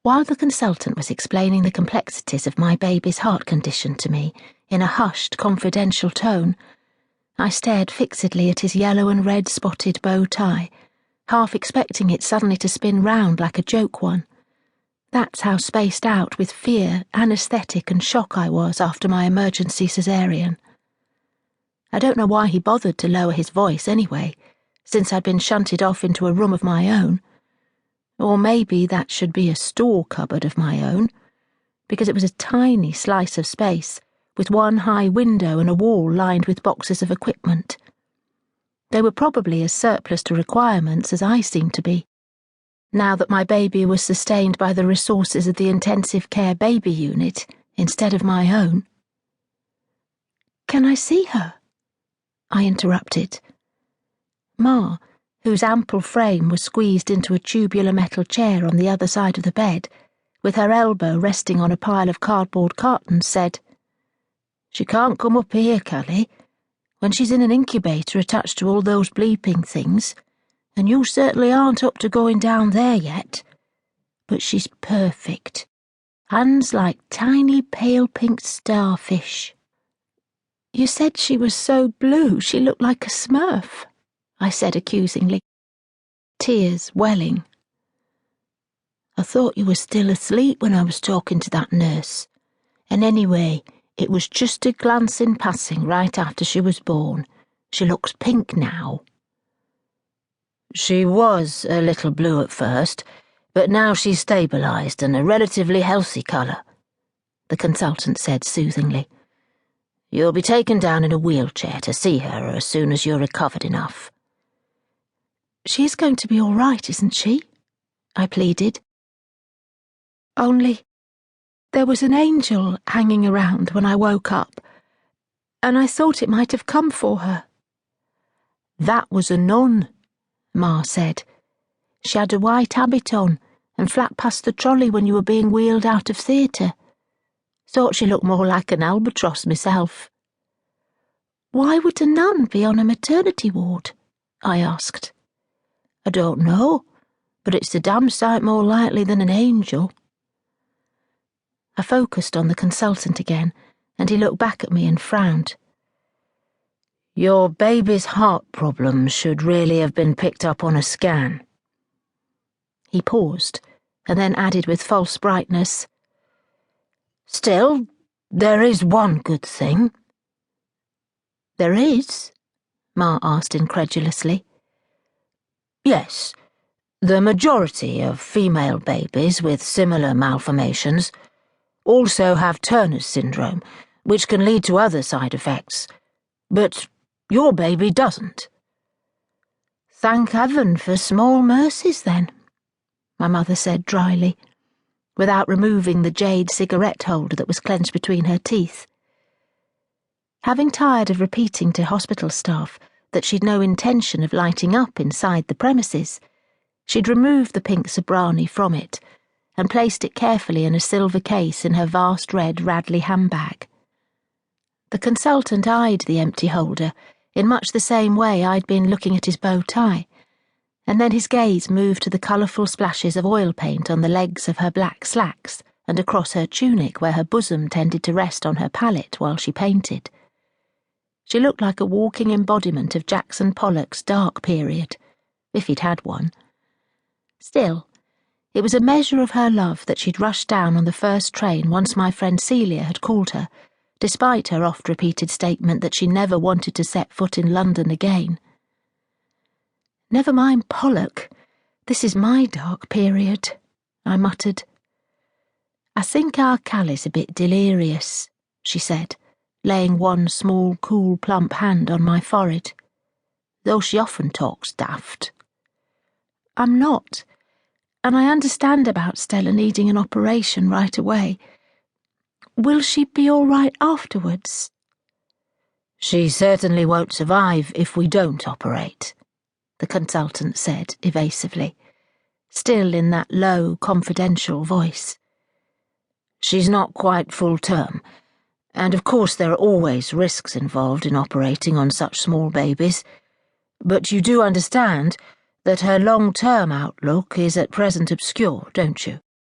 While the consultant was explaining the complexities of my baby's heart condition to me in a hushed, confidential tone, I stared fixedly at his yellow and red spotted bow tie, half expecting it suddenly to spin round like a joke one. That's how spaced out with fear, anaesthetic and shock I was after my emergency caesarean. I don't know why he bothered to lower his voice anyway, since I'd been shunted off into a room of my own. Or maybe that should be a store cupboard of my own, because it was a tiny slice of space, with one high window and a wall lined with boxes of equipment. They were probably as surplus to requirements as I seemed to be, now that my baby was sustained by the resources of the intensive care baby unit instead of my own. "Can I see her?" I interrupted. Ma, whose ample frame was squeezed into a tubular metal chair on the other side of the bed, with her elbow resting on a pile of cardboard cartons, said, "She can't come up here, Callie, when she's in an incubator attached to all those bleeping things, and you certainly aren't up to going down there yet. But she's perfect. Hands like tiny pale pink starfish." "You said she was so blue she looked like a smurf," I said accusingly, tears welling. "I thought you were still asleep when I was talking to that nurse, and anyway, it was just a glance in passing right after she was born. She looks pink now." "She was a little blue at first, but now she's stabilised and a relatively healthy colour," the consultant said soothingly. "You'll be taken down in a wheelchair to see her as soon as you're recovered enough." "She's going to be all right, isn't she?" I pleaded. "Only there was an angel hanging around when I woke up, and I thought it might have come for her." "That was a nun," Ma said. "She had a white habit on and flapped past the trolley when you were being wheeled out of theatre. Thought she looked more like an albatross myself." "Why would a nun be on a maternity ward?" I asked. "I don't know, but it's a damn sight more likely than an angel." I focused on the consultant again, and he looked back at me and frowned. "Your baby's heart problems should really have been picked up on a scan." He paused, and then added with false brightness, "Still, there is one good thing." "There is?" Ma asked incredulously. "Yes, the majority of female babies with similar malformations also have Turner's syndrome, which can lead to other side effects. But your baby doesn't." "Thank heaven for small mercies, then," my mother said dryly, without removing the jade cigarette holder that was clenched between her teeth. Having tired of repeating to hospital staff that she'd no intention of lighting up inside the premises, she'd removed the pink sobrani from it and placed it carefully in a silver case in her vast red Radley handbag. The consultant eyed the empty holder in much the same way I'd been looking at his bow tie, and then his gaze moved to the colourful splashes of oil paint on the legs of her black slacks and across her tunic where her bosom tended to rest on her palette while she painted. She looked like a walking embodiment of Jackson Pollock's dark period, if he'd had one. Still, it was a measure of her love that she'd rushed down on the first train once my friend Celia had called her, despite her oft-repeated statement that she never wanted to set foot in London again. "Never mind Pollock, this is my dark period," I muttered. "I think our Callys a bit delirious," she said, laying one small, cool, plump hand on my forehead, "though she often talks daft." "I'm not, and I understand about Stella needing an operation right away. Will she be all right afterwards?" "She certainly won't survive if we don't operate," the consultant said evasively, still in that low, confidential voice. "She's not quite full term, and of course there are always risks involved in operating on such small babies, but you do understand that her long-term outlook is at present obscure, don't you?"